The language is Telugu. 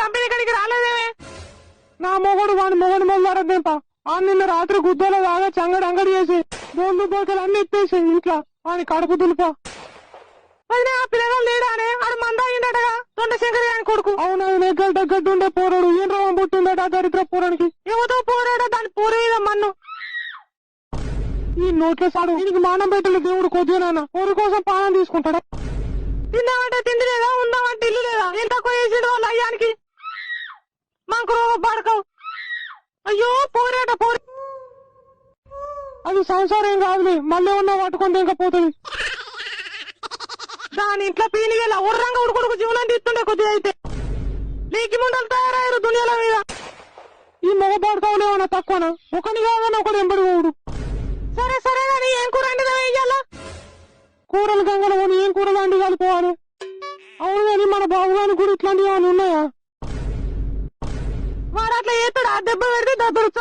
కంపెనీ ఇక్కడికి రాలేదేమే? నా మొగడు వాడి మొగడు మొదలడదేంప ఆ నిన్న రాత్రి గుద్దలో బాగా చంగడి అంగడి చేసి బోళ్ళు బోకలు అన్ని ఎత్తేసి ఇంట్లో వాని కడుపు దులిపా. వదిన ఆ పిల్లగాడు లేడానే? ఆడు మందాగిండటగా తొండశంకర్ గాని కొడుకు. అవునవును గడ్డుండే పోరాడు ఏం రోగం పుట్టిందట దరిద్ర పోరానికి. ఏమతో పోరాడా దాని పూర మీద మన్ను ఈ నోట్ల సాడు దీనికి మానం పెట్టిన దేవుడు కొద్దిగా ఊరి కోసం పానం తీసుకుంటాడా? తిందామంటే తిండి లేదా, ఉందామంటే ఇల్లు లేదా? ఎంత తక్కువ చేసిండు వాళ్ళ అయ్యానికి. మాకు పడకవు. అయ్యో పోరాట పోర. అది సంసారం కాదులే, మళ్ళీ ఉన్న పట్టుకొని తెంకపోతుంది. దాని ఇంట్లో పీనిగల ఉర్రంగా ఉడుకుడుకు జీవనం తీస్తుండే కొద్దిగా అయితే నీకు ముందలు తయారయ్యారు దునియాల మీద. ఈ మొగ పడతావులే ఏమన్నా తక్కువనా? ఒకని కాదని ఒకడు ఎంబడి పోడు. సరే సరే కానీ ఏం కూర అండి వేయాలా? కూరలు గంగలు కొని ఏం కూరలు అండి కలిపోవాలి. అవును కానీ మన బాబు గాని కూడా ఇట్లాంటివి ఏమైనా ఉన్నాయా? వాడు అట్లా చేస్తాడు. ఆ దెబ్బ పెడితే దెబ్బ రుచి